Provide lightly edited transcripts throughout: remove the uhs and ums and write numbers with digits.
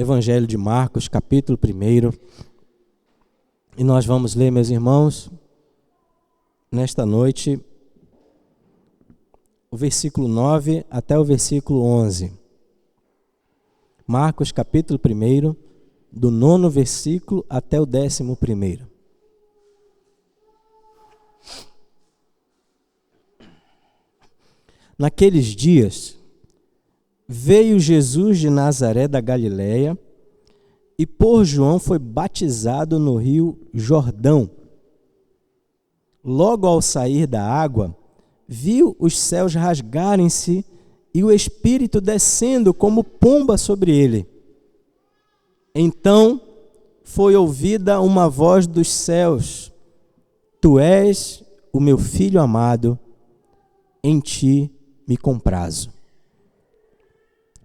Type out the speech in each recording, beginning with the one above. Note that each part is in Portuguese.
Evangelho de Marcos, capítulo 1. E nós vamos ler, meus irmãos, nesta noite, o versículo 9 até o versículo 11. Marcos, capítulo 1, do 9º versículo até o 11º. Naqueles dias, veio Jesus de Nazaré da Galileia e por João foi batizado no rio Jordão. Logo ao sair da água, viu os céus rasgarem-se e o Espírito descendo como pomba sobre ele. Então foi ouvida uma voz dos céus: Tu és o meu Filho amado, em ti me comprazo.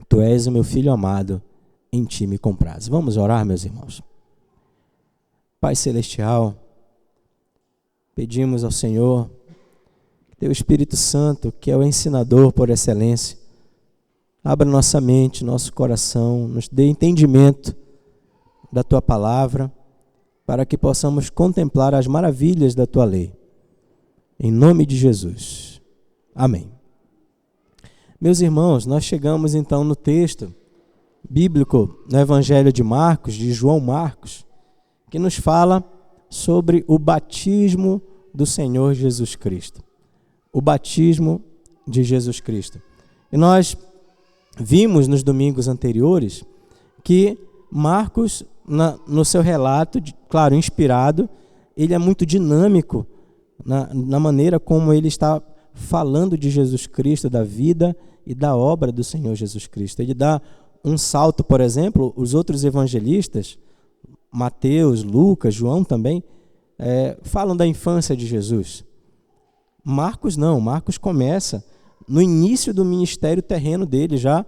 Tu és o meu Filho amado, em ti me comprazo. Vamos orar, meus irmãos. Pai Celestial, pedimos ao Senhor que Teu Espírito Santo, que é o ensinador por excelência, abra nossa mente, nosso coração, nos dê entendimento da Tua palavra, para que possamos contemplar as maravilhas da Tua lei. Em nome de Jesus. Amém. Meus irmãos, nós chegamos então no texto bíblico, no Evangelho de Marcos, de João Marcos, que nos fala sobre o batismo do Senhor Jesus Cristo. O batismo de Jesus Cristo. E nós vimos nos domingos anteriores que Marcos, no seu relato, claro, inspirado, ele é muito dinâmico na maneira como ele está falando de Jesus Cristo, da vida e da obra do Senhor Jesus Cristo. Ele dá um salto, por exemplo, os outros evangelistas, Mateus, Lucas, João também, falam da infância de Jesus. Marcos não, Marcos começa no início do ministério terreno dele, já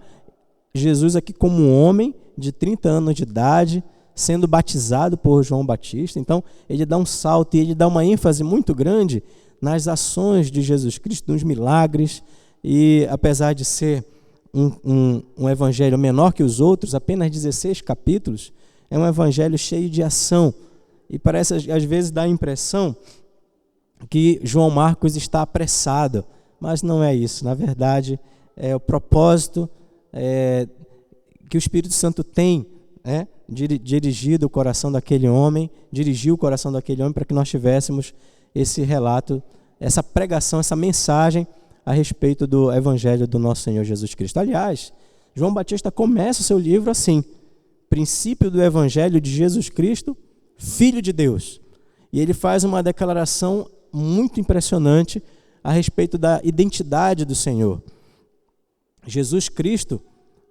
Jesus aqui como um homem de 30 anos de idade, sendo batizado por João Batista. Então, ele dá um salto e ele dá uma ênfase muito grande nas ações de Jesus Cristo, nos milagres, e apesar de ser um evangelho menor que os outros, apenas 16 capítulos, é um evangelho cheio de ação, e parece às vezes dá a impressão que João Marcos está apressado, mas não é isso. Na verdade, é o propósito que o Espírito Santo tem, dirigido o coração daquele homem, dirigiu o coração daquele homem para que nós tivéssemos esse relato, essa pregação, essa mensagem a respeito do Evangelho do nosso Senhor Jesus Cristo. Aliás, João Batista começa o seu livro assim: princípio do Evangelho de Jesus Cristo, Filho de Deus. E ele faz uma declaração muito impressionante a respeito da identidade do Senhor. Jesus Cristo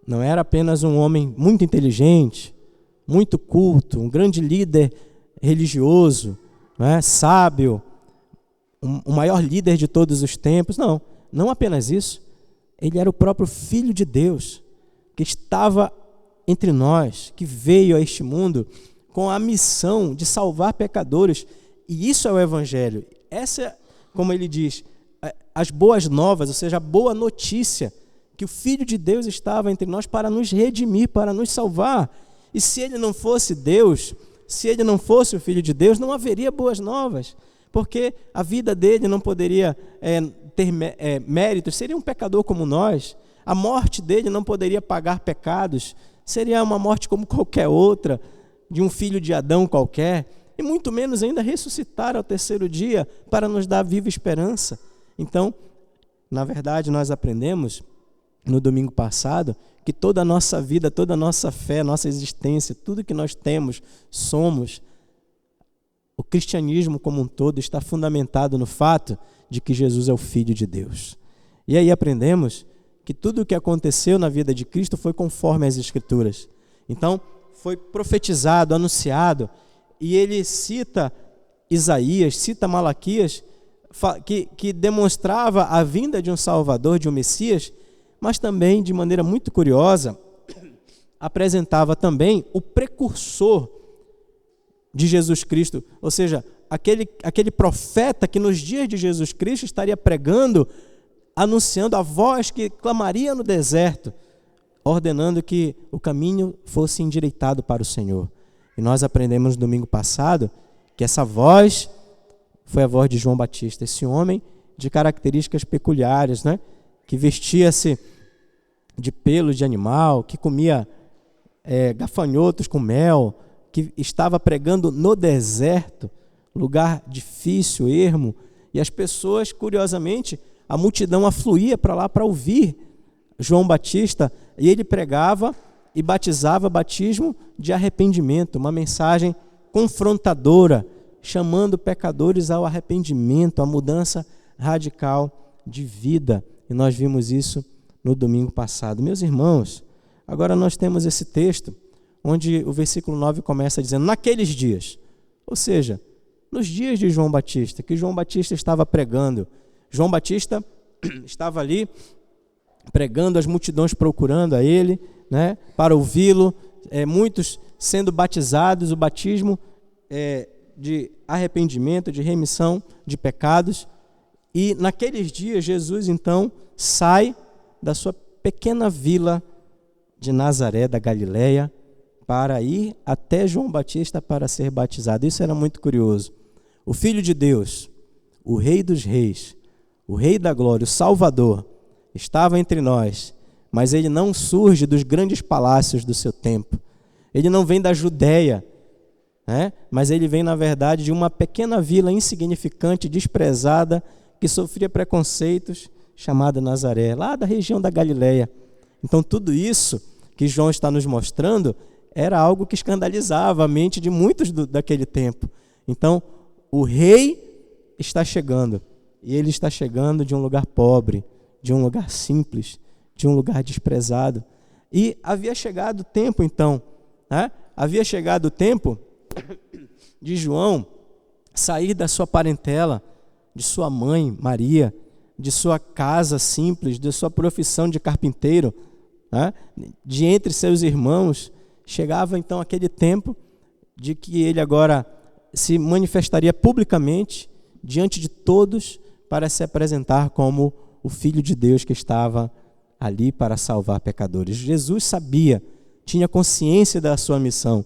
não era apenas um homem muito inteligente, muito culto, um grande líder religioso, sábio, o maior líder de todos os tempos. Não apenas isso. Ele era o próprio Filho de Deus, que estava entre nós, que veio a este mundo com a missão de salvar pecadores. E isso é o Evangelho. Essa, como ele diz, as boas novas, ou seja, a boa notícia, que o Filho de Deus estava entre nós para nos redimir, para nos salvar. E se ele não fosse Deus, se ele não fosse o Filho de Deus, não haveria boas novas, porque a vida dele não poderia ter méritos, seria um pecador como nós. A morte dele não poderia pagar pecados, seria uma morte como qualquer outra, de um filho de Adão qualquer, e muito menos ainda ressuscitar ao terceiro dia para nos dar viva esperança. Então, na verdade, nós aprendemos no domingo passado que toda a nossa vida, toda a nossa fé, nossa existência, tudo que nós temos, somos, o cristianismo como um todo está fundamentado no fato de que Jesus é o Filho de Deus. E aí aprendemos que tudo o que aconteceu na vida de Cristo foi conforme as Escrituras. Então, foi profetizado, anunciado, e ele cita Isaías, cita Malaquias, que demonstrava a vinda de um Salvador, de um Messias, mas também, de maneira muito curiosa, apresentava também o precursor de Jesus Cristo, ou seja, aquele profeta que nos dias de Jesus Cristo estaria pregando, anunciando a voz que clamaria no deserto, ordenando que o caminho fosse endireitado para o Senhor. E nós aprendemos no domingo passado que essa voz foi a voz de João Batista, esse homem de características peculiares, né? Que vestia-se de pelo de animal, que comia gafanhotos com mel, que estava pregando no deserto, lugar difícil, ermo, e as pessoas, curiosamente, a multidão afluía para lá para ouvir João Batista, e ele pregava e batizava batismo de arrependimento, uma mensagem confrontadora, chamando pecadores ao arrependimento, à mudança radical de vida. E nós vimos isso no domingo passado. Meus irmãos, agora nós temos esse texto, onde o versículo 9 começa dizendo, naqueles dias, ou seja, nos dias de João Batista, que João Batista estava pregando. João Batista estava ali pregando, as multidões procurando a ele, né, para ouvi-lo, muitos sendo batizados, o batismo de arrependimento, de remissão de pecados. E naqueles dias Jesus então sai da sua pequena vila de Nazaré, da Galileia, para ir até João Batista para ser batizado. Isso era muito curioso. O Filho de Deus, o Rei dos Reis, o Rei da Glória, o Salvador, estava entre nós, mas ele não surge dos grandes palácios do seu tempo. Ele não vem da Judéia, né? Mas ele vem, na verdade, de uma pequena vila insignificante, desprezada, que sofria preconceitos, chamada Nazaré, lá da região da Galileia. Então, tudo isso que João está nos mostrando era algo que escandalizava a mente de muitos daquele tempo. Então, o rei está chegando, e ele está chegando de um lugar pobre, de um lugar simples, de um lugar desprezado. E havia chegado o tempo, então, né? Havia chegado o tempo de João sair da sua parentela, de sua mãe, Maria, de sua casa simples, de sua profissão de carpinteiro, né? De entre seus irmãos. Chegava então aquele tempo de que ele agora se manifestaria publicamente diante de todos para se apresentar como o Filho de Deus que estava ali para salvar pecadores. Jesus sabia, tinha consciência da sua missão.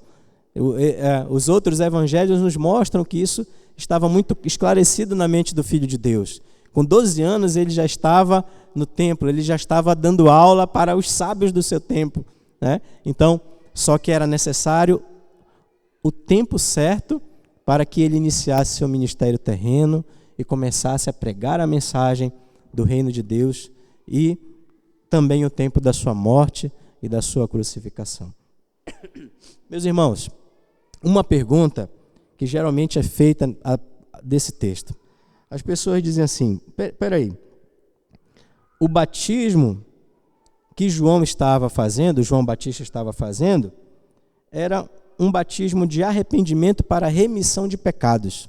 Os outros evangelhos nos mostram que isso estava muito esclarecido na mente do Filho de Deus. Com 12 anos ele já estava no templo, ele já estava dando aula para os sábios do seu tempo, né? Então, só que era necessário o tempo certo para que ele iniciasse seu ministério terreno e começasse a pregar a mensagem do reino de Deus, e também o tempo da sua morte e da sua crucificação. Meus irmãos, uma pergunta que geralmente é feita desse texto. As pessoas dizem assim, peraí, o batismo que João Batista estava fazendo, era um batismo de arrependimento para remissão de pecados.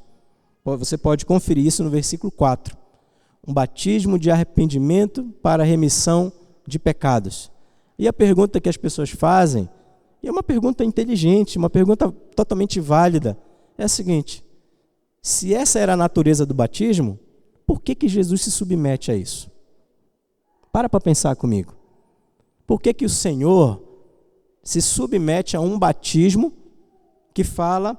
Você pode conferir isso no versículo 4. Um batismo de arrependimento para remissão de pecados. E a pergunta que as pessoas fazem, e é uma pergunta inteligente, uma pergunta totalmente válida, é a seguinte: se essa era a natureza do batismo, por que Jesus se submete a isso? Para pensar comigo. Por que o Senhor se submete a um batismo que fala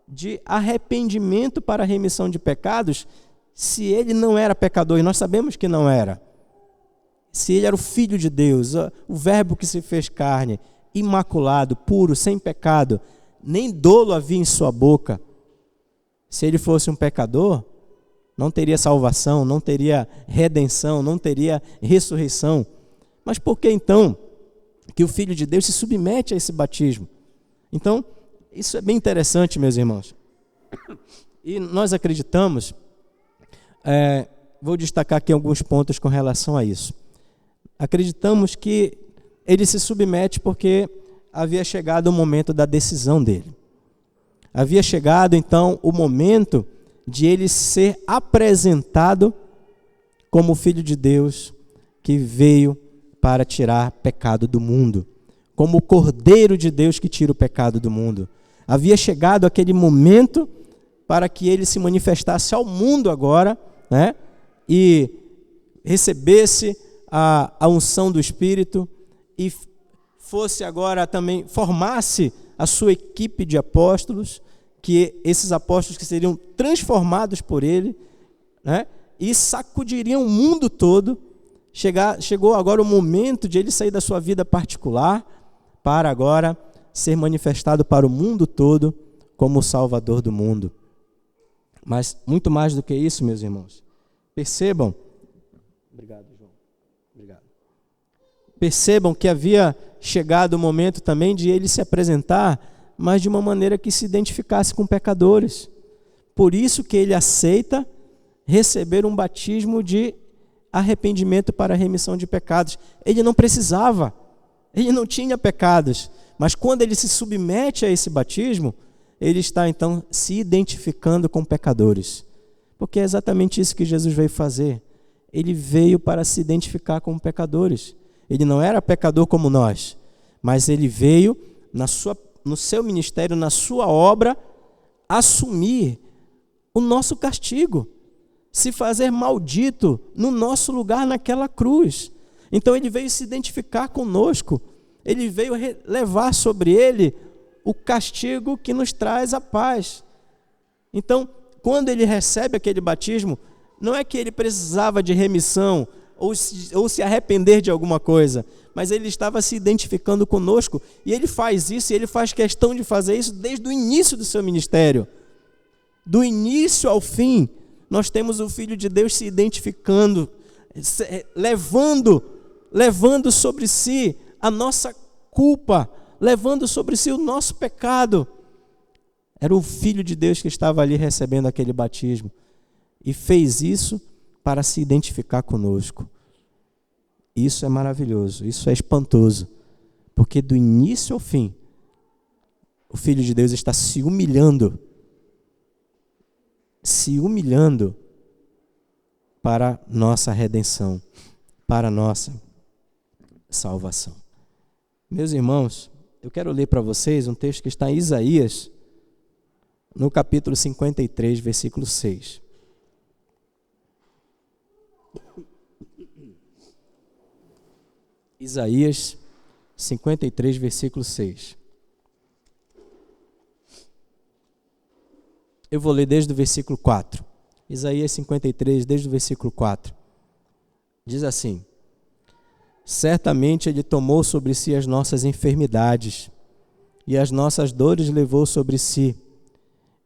de arrependimento para a remissão de pecados, se ele não era pecador? E nós sabemos que não era. Se ele era o Filho de Deus, o Verbo que se fez carne, imaculado, puro, sem pecado, nem dolo havia em sua boca. Se ele fosse um pecador, não teria salvação, não teria redenção, não teria ressurreição. Mas por que então que o Filho de Deus se submete a esse batismo? Então, isso é bem interessante, meus irmãos. E nós acreditamos, vou destacar aqui alguns pontos com relação a isso. Acreditamos que ele se submete porque havia chegado o momento da decisão dele. Havia chegado, então, o momento de ele ser apresentado como o Filho de Deus que veio para tirar pecado do mundo, como o Cordeiro de Deus que tira o pecado do mundo. Havia chegado aquele momento para que ele se manifestasse ao mundo agora, né? E recebesse a unção do Espírito e fosse agora também, formasse a sua equipe de apóstolos, que esses apóstolos que seriam transformados por ele, né, e sacudiriam o mundo todo. Chegou agora o momento de ele sair da sua vida particular para agora ser manifestado para o mundo todo como o Salvador do mundo. Mas muito mais do que isso, meus irmãos, percebam, obrigado, João. Obrigado. Percebam que havia chegado o momento também de ele se apresentar, mas de uma maneira que se identificasse com pecadores. Por isso que ele aceita receber um batismo de arrependimento para a remissão de pecados. Ele não precisava, ele não tinha pecados, mas quando ele se submete a esse batismo, ele está então se identificando com pecadores, porque é exatamente isso que Jesus veio fazer. Ele veio para se identificar com pecadores. Ele não era pecador como nós, mas ele veio no seu ministério, na sua obra, assumir o nosso castigo, se fazer maldito no nosso lugar naquela cruz. Então ele veio se identificar conosco, ele veio levar sobre ele o castigo que nos traz a paz. Então, quando ele recebe aquele batismo, não é que ele precisava de remissão ou se arrepender de alguma coisa, mas ele estava se identificando conosco, e ele faz isso, e ele faz questão de fazer isso desde o início do seu ministério. Do início ao fim, nós temos o Filho de Deus se identificando, levando sobre si a nossa culpa, levando sobre si o nosso pecado. Era o Filho de Deus que estava ali recebendo aquele batismo, e fez isso para se identificar conosco. Isso é maravilhoso, isso é espantoso, porque do início ao fim, o Filho de Deus está se humilhando para nossa redenção, para nossa salvação. Meus irmãos, eu quero ler para vocês um texto que está em Isaías, no capítulo 53, versículo 6. Isaías 53, versículo 6. Eu vou ler desde o versículo 4. Isaías 53, desde o versículo 4. Diz assim: certamente ele tomou sobre si as nossas enfermidades, e as nossas dores levou sobre si.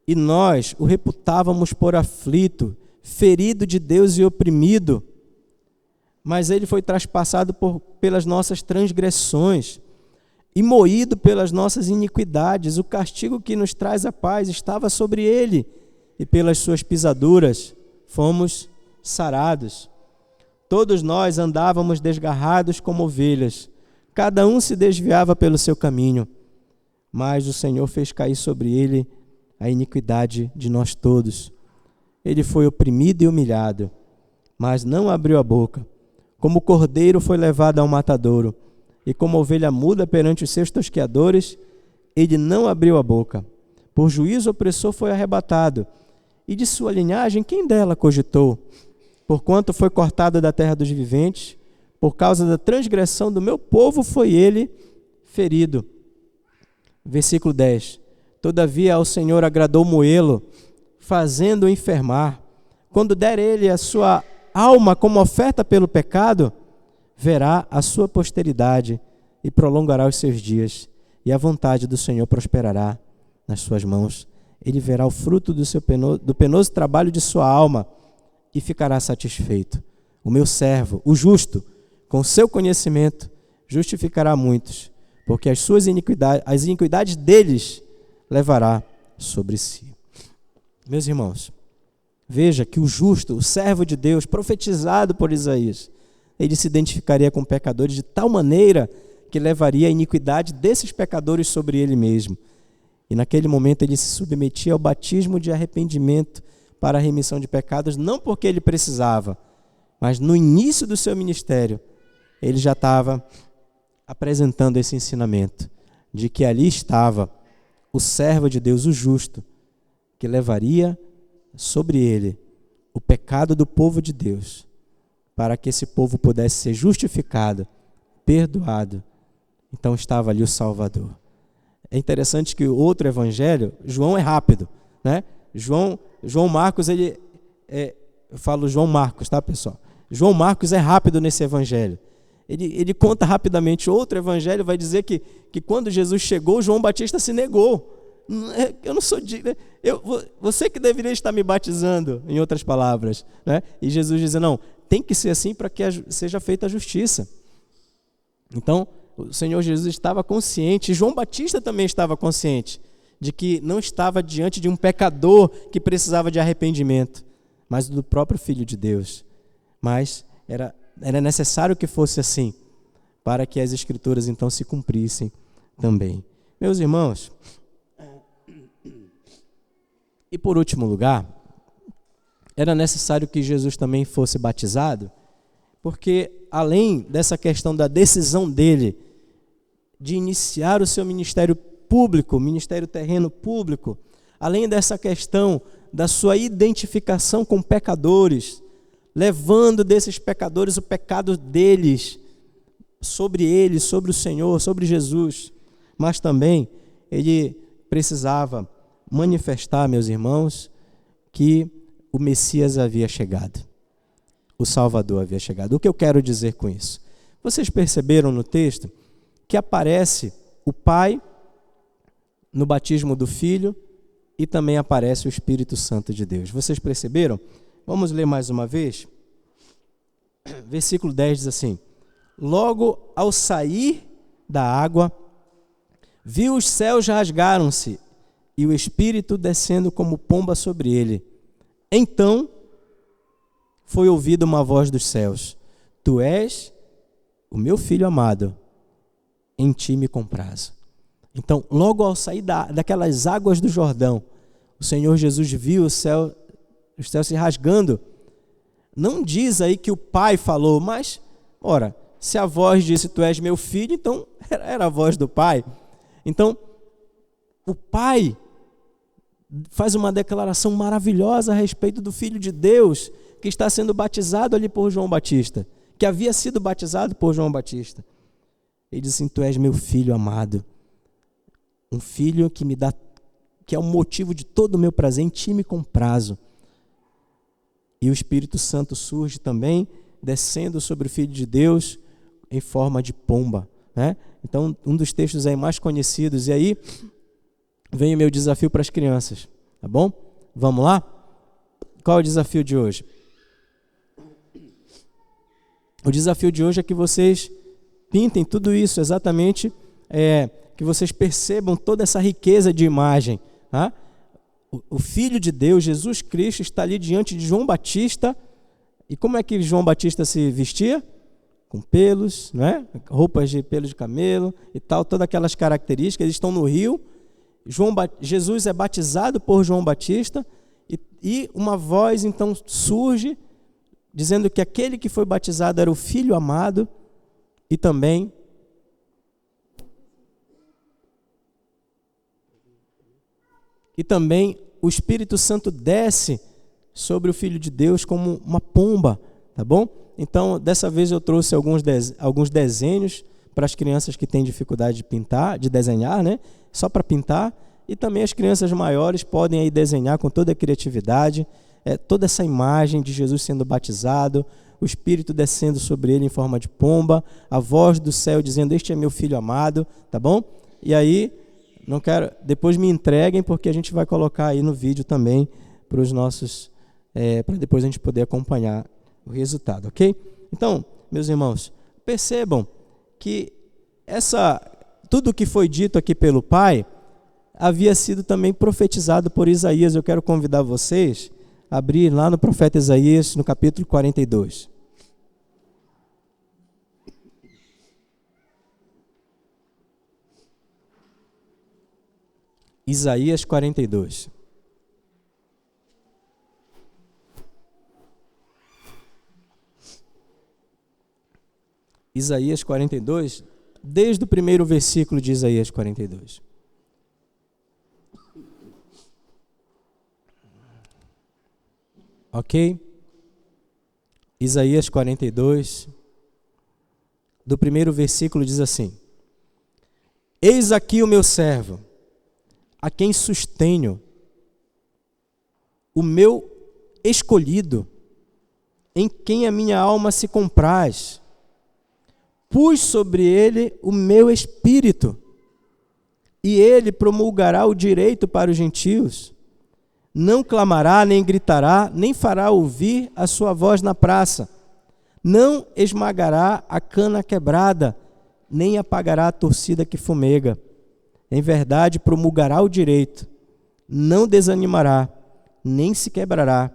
E nós o reputávamos por aflito, ferido de Deus e oprimido. Mas ele foi traspassado pelas nossas transgressões e moído pelas nossas iniquidades. O castigo que nos traz a paz estava sobre ele, e pelas suas pisaduras fomos sarados. Todos nós andávamos desgarrados como ovelhas, cada um se desviava pelo seu caminho, mas o Senhor fez cair sobre ele a iniquidade de nós todos. Ele foi oprimido e humilhado, mas não abriu a boca. Como cordeiro foi levado ao matadouro, e como ovelha muda perante os seus tosqueadores, ele não abriu a boca. Por juízo opressor foi arrebatado, e de sua linhagem quem dela cogitou? Porquanto foi cortado da terra dos viventes, por causa da transgressão do meu povo foi ele ferido. Versículo 10. Todavia ao Senhor agradou moê-lo, fazendo-o enfermar. Quando der ele a sua alma como oferta pelo pecado, verá a sua posteridade e prolongará os seus dias, e a vontade do Senhor prosperará nas suas mãos. Ele verá o fruto do penoso trabalho de sua alma e ficará satisfeito. O meu servo, o justo, com seu conhecimento, justificará muitos, porque as iniquidades deles levará sobre si. Meus irmãos, veja que o justo, o servo de Deus, profetizado por Isaías, ele se identificaria com pecadores de tal maneira que levaria a iniquidade desses pecadores sobre ele mesmo. E naquele momento ele se submetia ao batismo de arrependimento para a remissão de pecados, não porque ele precisava, mas no início do seu ministério, ele já estava apresentando esse ensinamento, de que ali estava o servo de Deus, o justo, que levaria sobre ele o pecado do povo de Deus, para que esse povo pudesse ser justificado, perdoado então estava ali o Salvador. É interessante que o outro evangelho, João é rápido, né? João Marcos, eu falo João Marcos, tá, pessoal? João Marcos é rápido nesse evangelho. Ele conta rapidamente. Outro evangelho vai dizer que quando Jesus chegou, João Batista se negou. Eu não sou digno, você que deveria estar me batizando, em outras palavras, né? E Jesus diz, não, tem que ser assim para que seja feita a justiça. Então, o Senhor Jesus estava consciente, João Batista também estava consciente, de que não estava diante de um pecador que precisava de arrependimento, mas do próprio Filho de Deus. Mas era necessário que fosse assim, para que as Escrituras então se cumprissem também. Meus irmãos, e por último lugar, era necessário que Jesus também fosse batizado, porque além dessa questão da decisão dele de iniciar o seu ministério público, ministério terreno público, além dessa questão da sua identificação com pecadores, levando desses pecadores o pecado deles, sobre eles, sobre o Senhor, sobre Jesus, mas também ele precisava manifestar, meus irmãos, que o Messias havia chegado, o Salvador havia chegado. O que eu quero dizer com isso? Vocês perceberam no texto que aparece o Pai no batismo do Filho e também aparece o Espírito Santo de Deus. Vocês perceberam? Vamos ler mais uma vez? Versículo 10 diz assim: logo ao sair da água, viu os céus rasgaram-se e o Espírito descendo como pomba sobre ele. Então foi ouvida uma voz dos céus: tu és o meu Filho amado, em ti me comprazo. Então, logo ao sair daquelas águas do Jordão, o Senhor Jesus viu os céus se rasgando. Não diz aí que o Pai falou, mas, ora, se a voz disse, tu és meu filho, então era a voz do Pai. Então, o Pai faz uma declaração maravilhosa a respeito do Filho de Deus, que está sendo batizado ali por João Batista, que havia sido batizado por João Batista. Ele diz assim, tu és meu filho amado, um filho que me dá, que é o motivo de todo o meu prazer, em ti me comprazo. E o Espírito Santo surge também, descendo sobre o Filho de Deus em forma de pomba, né? Então, um dos textos aí mais conhecidos. E aí vem o meu desafio para as crianças, tá bom? Vamos lá? Qual é o desafio de hoje? O desafio de hoje é que vocês pintem tudo isso exatamente, que vocês percebam toda essa riqueza de imagem, tá? O Filho de Deus, Jesus Cristo, está ali diante de João Batista. E como é que João Batista se vestia? Com pelos, né? Roupas de pelo de camelo e tal, todas aquelas características. Eles estão no rio. Jesus é batizado por João Batista e uma voz então surge dizendo que aquele que foi batizado era o Filho amado e também o Espírito Santo desce sobre o Filho de Deus como uma pomba, tá bom? Então, dessa vez eu trouxe alguns desenhos para as crianças que têm dificuldade de pintar, de desenhar, né? Só para pintar. E também as crianças maiores podem aí desenhar com toda a criatividade, toda essa imagem de Jesus sendo batizado, o Espírito descendo sobre ele em forma de pomba, a voz do céu dizendo, este é meu Filho amado, tá bom? E aí, não quero, depois me entreguem, porque a gente vai colocar aí no vídeo também para os nossos, para depois a gente poder acompanhar o resultado, ok? Então, meus irmãos, percebam que tudo que foi dito aqui pelo Pai havia sido também profetizado por Isaías. Eu quero convidar vocês a abrir lá no profeta Isaías, no capítulo 42. Isaías 42. Isaías 42, desde o primeiro versículo de Isaías 42. Ok? Isaías 42, do primeiro versículo diz assim: Eis aqui o meu servo, a quem sustenho, o meu escolhido, em quem a minha alma se compraz. Pus sobre ele o meu espírito, e ele promulgará o direito para os gentios. Não clamará, nem gritará, nem fará ouvir a sua voz na praça. Não esmagará a cana quebrada, nem apagará a torcida que fumega. Em verdade, promulgará o direito, não desanimará, nem se quebrará,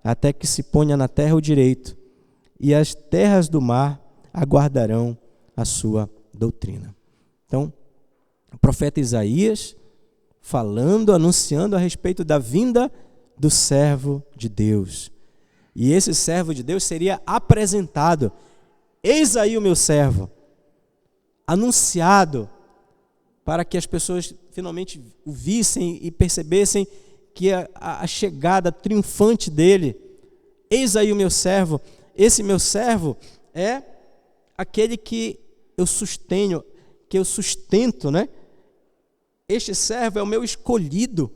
até que se ponha na terra o direito, e as terras do mar aguardarão a sua doutrina. Então, o profeta Isaías falando, anunciando a respeito da vinda do servo de Deus. E esse servo de Deus seria apresentado. Eis aí o meu servo, anunciado, para que as pessoas finalmente o vissem e percebessem que a chegada triunfante dele. Eis aí o meu servo. Esse meu servo é aquele que eu sustento, né? Este servo é o meu escolhido.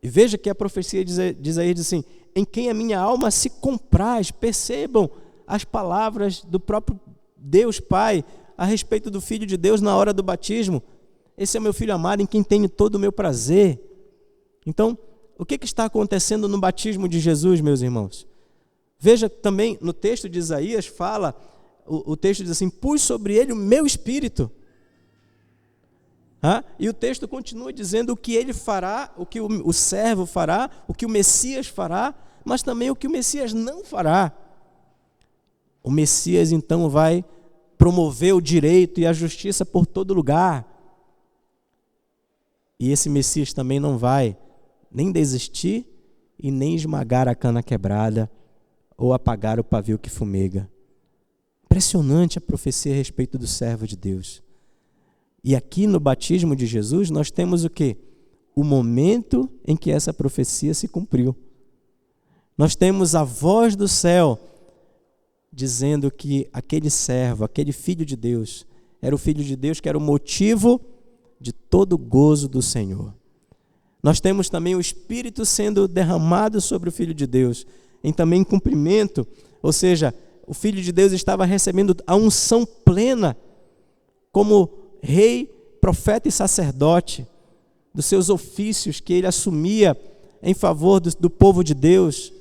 E veja que a profecia diz aí assim, em quem a minha alma se compraz. Percebam as palavras do próprio Deus Pai a respeito do Filho de Deus na hora do batismo. Esse é o meu Filho amado, em quem tenho todo o meu prazer. Então, o que está acontecendo no batismo de Jesus, meus irmãos? Veja também, no texto de Isaías fala, o texto diz assim, pus sobre ele o meu espírito. E o texto continua dizendo o que ele fará, o que o servo fará, o que o Messias fará, mas também o que o Messias não fará. O Messias então vai promover o direito e a justiça por todo lugar. E esse Messias também não vai nem desistir e nem esmagar a cana quebrada ou apagar o pavio que fumega. Impressionante a profecia a respeito do servo de Deus. E aqui no batismo de Jesus nós temos o quê? O momento em que essa profecia se cumpriu. Nós temos a voz do céu dizendo que aquele servo, aquele filho de Deus, era o filho de Deus que era o motivo de todo o gozo do Senhor. Nós temos também o Espírito sendo derramado sobre o Filho de Deus, em também cumprimento, ou seja, o Filho de Deus estava recebendo a unção plena, como rei, profeta e sacerdote, dos seus ofícios que ele assumia em favor do povo de Deus,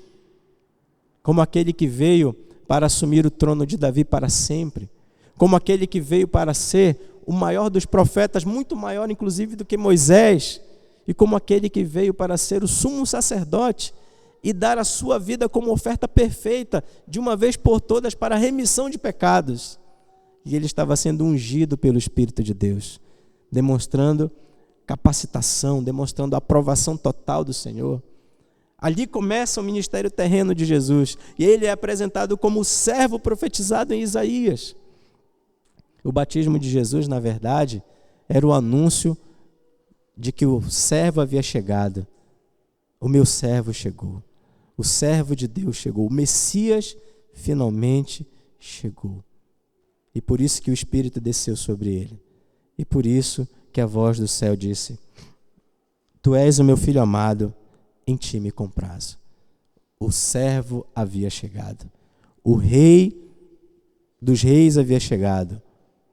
como aquele que veio para assumir o trono de Davi para sempre, como aquele que veio para ser o maior dos profetas, muito maior inclusive do que Moisés, e como aquele que veio para ser o sumo sacerdote e dar a sua vida como oferta perfeita, de uma vez por todas, para a remissão de pecados. E ele estava sendo ungido pelo Espírito de Deus, demonstrando capacitação, demonstrando a aprovação total do Senhor. Ali começa o ministério terreno de Jesus, e ele é apresentado como o servo profetizado em Isaías. O batismo de Jesus, na verdade, era o anúncio de que o servo havia chegado. O meu servo chegou. O servo de Deus chegou. O Messias finalmente chegou. E por isso que o Espírito desceu sobre ele. E por isso que a voz do céu disse: Tu és o meu filho amado, em ti me comprazo. O servo havia chegado. O rei dos reis havia chegado.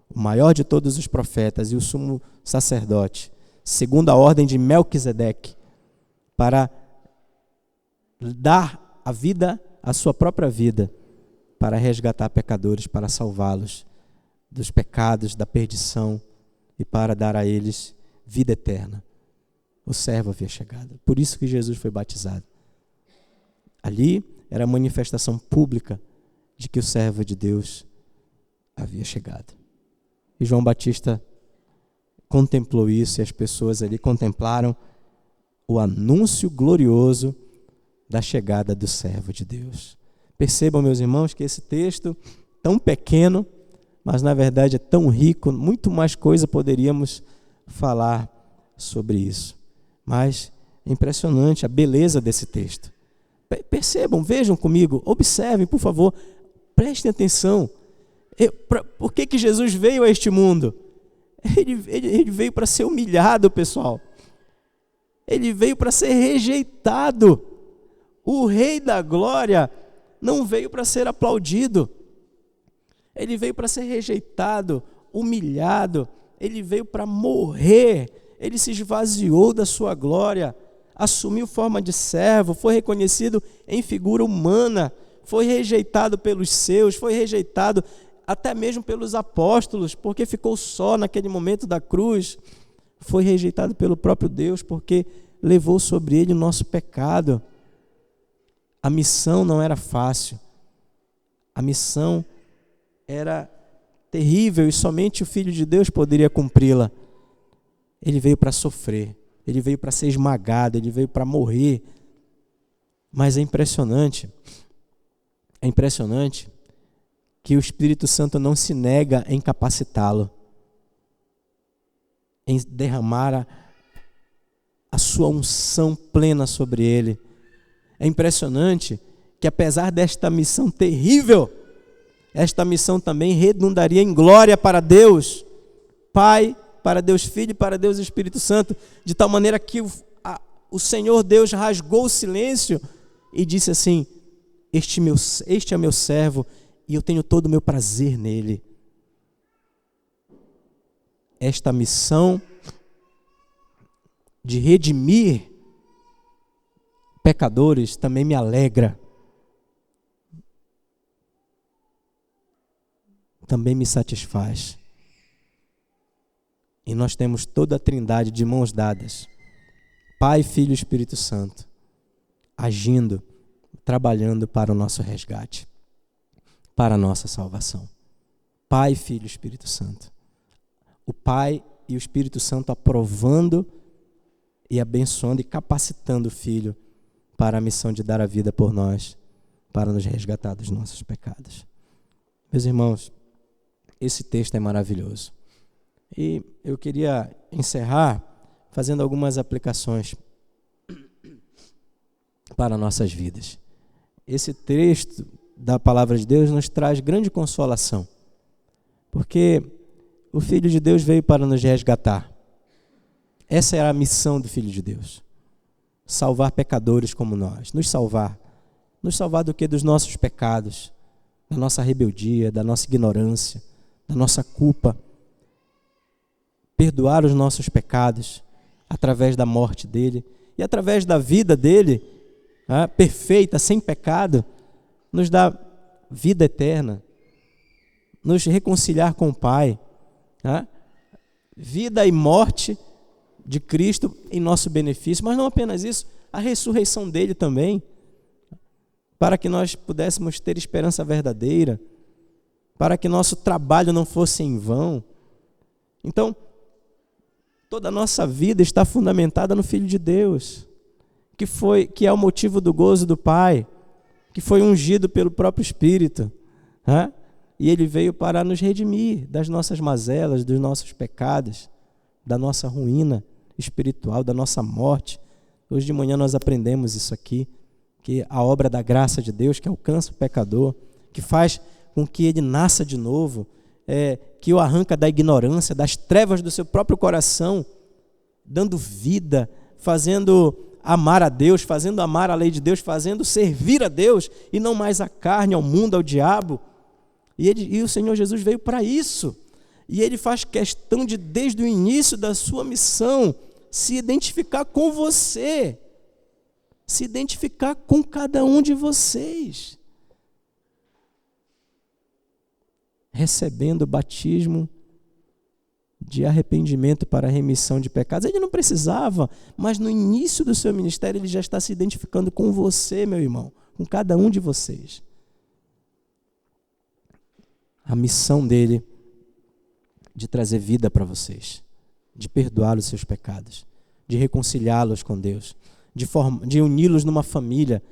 O maior de todos os profetas e o sumo sacerdote, segundo a ordem de Melquisedeque, para dar a vida, a sua própria vida, para resgatar pecadores, para salvá-los dos pecados, da perdição e para dar a eles vida eterna. O servo havia chegado. Por isso que Jesus foi batizado. Ali era a manifestação pública de que o servo de Deus havia chegado. E João Batista contemplou isso, e as pessoas ali contemplaram o anúncio glorioso da chegada do servo de Deus. Percebam, meus irmãos, que esse texto, tão pequeno, mas na verdade é tão rico, muito mais coisa poderíamos falar sobre isso. Mas é impressionante a beleza desse texto. Percebam, vejam comigo, observem, por favor, prestem atenção. Por que Jesus veio a este mundo? Ele veio para ser humilhado, pessoal. Ele veio para ser rejeitado. O Rei da Glória não veio para ser aplaudido. Ele veio para ser rejeitado, humilhado. Ele veio para morrer. Ele se esvaziou da sua glória, assumiu forma de servo, foi reconhecido em figura humana, foi rejeitado pelos seus, foi rejeitado até mesmo pelos apóstolos, porque ficou só naquele momento da cruz. Foi rejeitado pelo próprio Deus, porque levou sobre ele o nosso pecado. A missão não era fácil. A missão era terrível e somente o Filho de Deus poderia cumpri-la. Ele veio para sofrer, ele veio para ser esmagado, ele veio para morrer. Mas é impressionante que o Espírito Santo não se nega em capacitá-lo, em derramar a sua unção plena sobre ele. É impressionante que, apesar desta missão terrível, esta missão também redundaria em glória para Deus Pai, para Deus Filho e para Deus Espírito Santo, de tal maneira que o Senhor Deus rasgou o silêncio e disse assim: este é meu servo e eu tenho todo o meu prazer nele. Esta missão de redimir pecadores também me alegra, também me satisfaz. E nós temos toda a Trindade de mãos dadas, Pai, Filho e Espírito Santo, agindo, trabalhando para o nosso resgate, para a nossa salvação. Pai, Filho e Espírito Santo. O Pai e o Espírito Santo aprovando e abençoando e capacitando o Filho para a missão de dar a vida por nós, para nos resgatar dos nossos pecados. Meus irmãos, esse texto é maravilhoso. E eu queria encerrar fazendo algumas aplicações para nossas vidas. Esse texto da palavra de Deus nos traz grande consolação, porque o Filho de Deus veio para nos resgatar. Essa era a missão do Filho de Deus: salvar pecadores como nós. Nos salvar do quê? Dos nossos pecados, da nossa rebeldia, da nossa ignorância, da nossa culpa. Perdoar os nossos pecados através da morte dele e através da vida dele, perfeita, sem pecado, nos dá vida eterna, nos reconciliar com o Pai, vida e morte de Cristo em nosso benefício, mas não apenas isso, a ressurreição dele também, para que nós pudéssemos ter esperança verdadeira, para que nosso trabalho não fosse em vão. Então, toda a nossa vida está fundamentada no Filho de Deus, que é o motivo do gozo do Pai, que foi ungido pelo próprio Espírito, e ele veio para nos redimir das nossas mazelas, dos nossos pecados, da nossa ruína espiritual, da nossa morte. Hoje de manhã nós aprendemos isso aqui, que a obra da graça de Deus que alcança o pecador, que faz com que ele nasça de novo, que o arranca da ignorância, das trevas do seu próprio coração, dando vida, fazendo amar a Deus, fazendo amar a lei de Deus, fazendo servir a Deus e não mais a carne, ao mundo, ao diabo. E o Senhor Jesus veio para isso. E ele faz questão de, desde o início da sua missão, se identificar com você, se identificar com cada um de vocês, recebendo o batismo de arrependimento para a remissão de pecados. Ele não precisava, mas no início do seu ministério ele já está se identificando com você, meu irmão, com cada um de vocês. A missão dele de trazer vida para vocês, de perdoar os seus pecados, de reconciliá-los com Deus, de uni-los numa família,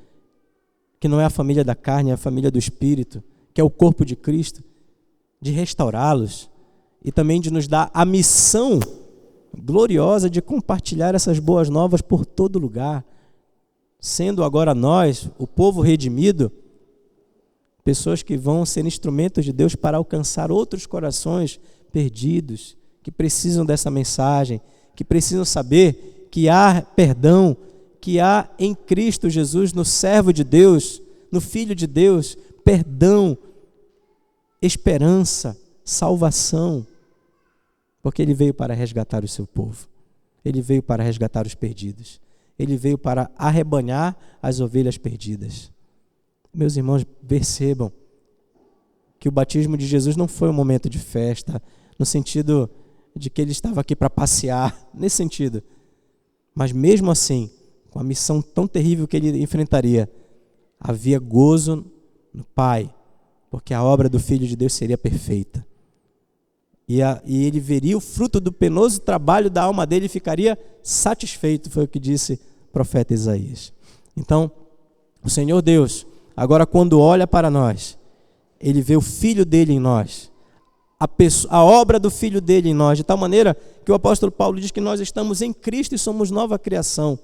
que não é a família da carne, é a família do Espírito, que é o corpo de Cristo, de restaurá-los e também de nos dar a missão gloriosa de compartilhar essas boas novas por todo lugar, sendo agora nós, o povo redimido, pessoas que vão ser instrumentos de Deus para alcançar outros corações perdidos, que precisam dessa mensagem, que precisam saber que há perdão, que há em Cristo Jesus, no servo de Deus, no Filho de Deus, perdão, esperança, salvação, porque Ele veio para resgatar o seu povo, Ele veio para resgatar os perdidos, Ele veio para arrebanhar as ovelhas perdidas. Meus irmãos, percebam que o batismo de Jesus não foi um momento de festa, no sentido de que Ele estava aqui para passear, nesse sentido, mas mesmo assim, com a missão tão terrível que Ele enfrentaria, havia gozo no Pai, porque a obra do Filho de Deus seria perfeita. E Ele veria o fruto do penoso trabalho da alma dele e ficaria satisfeito, foi o que disse o profeta Isaías. Então, o Senhor Deus, agora quando olha para nós, Ele vê o Filho dele em nós, a obra do Filho dele em nós, de tal maneira que o apóstolo Paulo diz que nós estamos em Cristo e somos nova criação.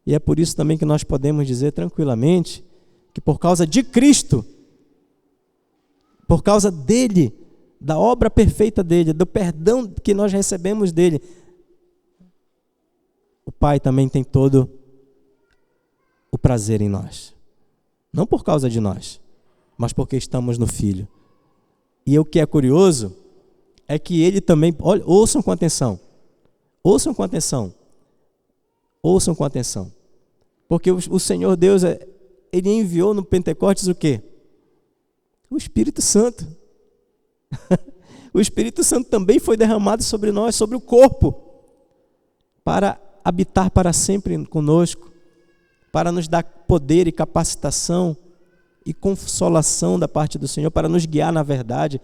E é por isso também que nós podemos dizer tranquilamente que por causa de Cristo, por causa dele, da obra perfeita dele, do perdão que nós recebemos dele, o Pai também tem todo o prazer em nós. Não por causa de nós, mas porque estamos no Filho. E o que é curioso é que ele também, olha, ouçam com atenção, ouçam com atenção, ouçam com atenção, porque o Senhor Deus, Ele enviou no Pentecostes o quê? O Espírito Santo. O Espírito Santo também foi derramado sobre nós, sobre o corpo, para habitar para sempre conosco, para nos dar poder e capacitação e consolação da parte do Senhor, para nos guiar na verdade.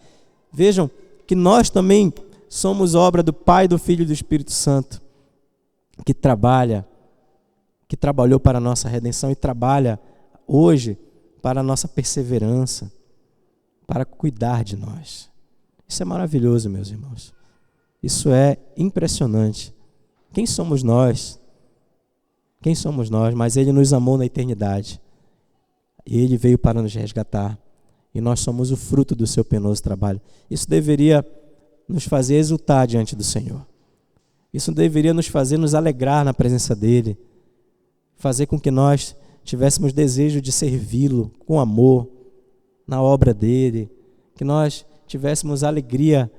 Vejam que nós também somos obra do Pai, do Filho e do Espírito Santo, que trabalhou para a nossa redenção e trabalha hoje para a nossa perseverança, para cuidar de nós. Isso é maravilhoso, meus irmãos. Isso é impressionante. Quem somos nós? Quem somos nós? Mas Ele nos amou na eternidade. E Ele veio para nos resgatar. E nós somos o fruto do seu penoso trabalho. Isso deveria nos fazer exultar diante do Senhor. Isso deveria nos fazer nos alegrar na presença dEle. Fazer com que nós tivéssemos desejo de servi-lo com amor na obra dEle. Que nós tivéssemos alegria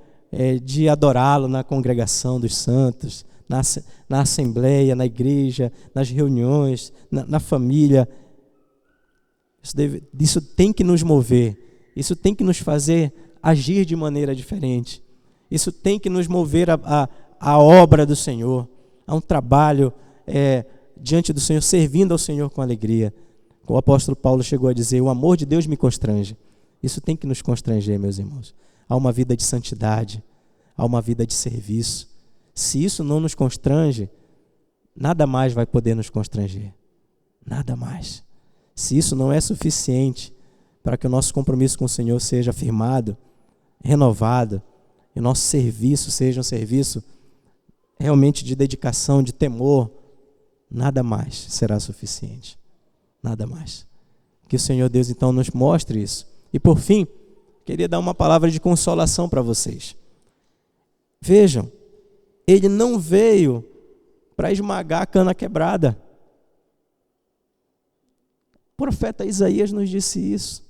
de adorá-lo na congregação dos santos, na assembleia, na igreja, nas reuniões, na família. Isso tem que nos mover, isso tem que nos fazer agir de maneira diferente. Isso tem que nos mover à obra do Senhor, a um trabalho diante do Senhor, servindo ao Senhor com alegria. O apóstolo Paulo chegou a dizer: o amor de Deus me constrange. Isso tem que nos constranger, meus irmãos. Há uma vida de santidade, há uma vida de serviço. Se isso não nos constrange, nada mais vai poder nos constranger. Nada mais. Se isso não é suficiente para que o nosso compromisso com o Senhor seja afirmado, renovado, e o nosso serviço seja um serviço realmente de dedicação, de temor, nada mais será suficiente. Nada mais. Que o Senhor Deus então nos mostre isso. E por fim, queria dar uma palavra de consolação para vocês. Vejam, Ele não veio para esmagar a cana quebrada. O profeta Isaías nos disse isso.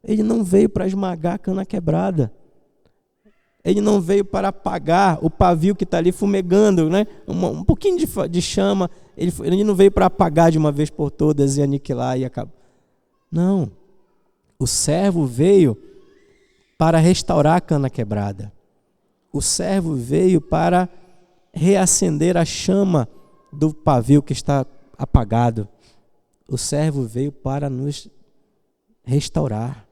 Ele não veio para esmagar a cana quebrada. Ele não veio para apagar o pavio que está ali fumegando, né? Um pouquinho de chama. Ele não veio para apagar de uma vez por todas e aniquilar e acabar. Não. O servo veio para restaurar a cana quebrada. O servo veio para reacender a chama do pavio que está apagado. O servo veio para nos restaurar,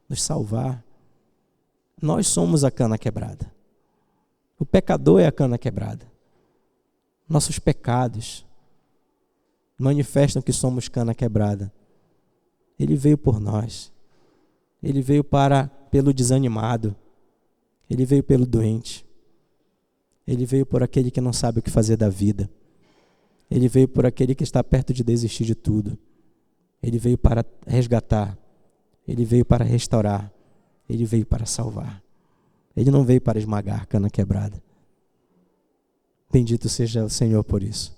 nos salvar. Nós somos a cana quebrada. O pecador é a cana quebrada. Nossos pecados manifestam que somos cana quebrada. Ele veio por nós. Ele veio pelo desanimado. Ele veio pelo doente. Ele veio por aquele que não sabe o que fazer da vida. Ele veio por aquele que está perto de desistir de tudo. Ele veio para resgatar. Ele veio para restaurar. Ele veio para salvar. Ele não veio para esmagar cana quebrada. Bendito seja o Senhor por isso.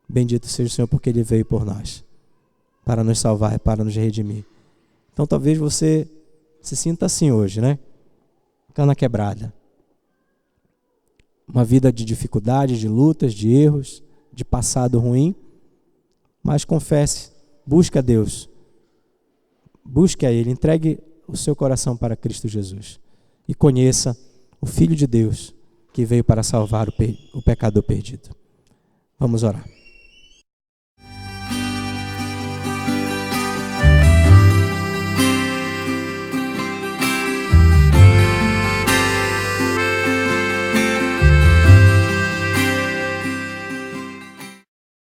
Bendito seja o Senhor porque Ele veio por nós, para nos salvar, para nos redimir. Então talvez você se sinta assim hoje, né? Cana quebrada. Uma vida de dificuldades, de lutas, de erros, de passado ruim. Mas confesse, busque a Deus. Busque a Ele, entregue o seu coração para Cristo Jesus. E conheça o Filho de Deus que veio para salvar o pecador perdido. Vamos orar.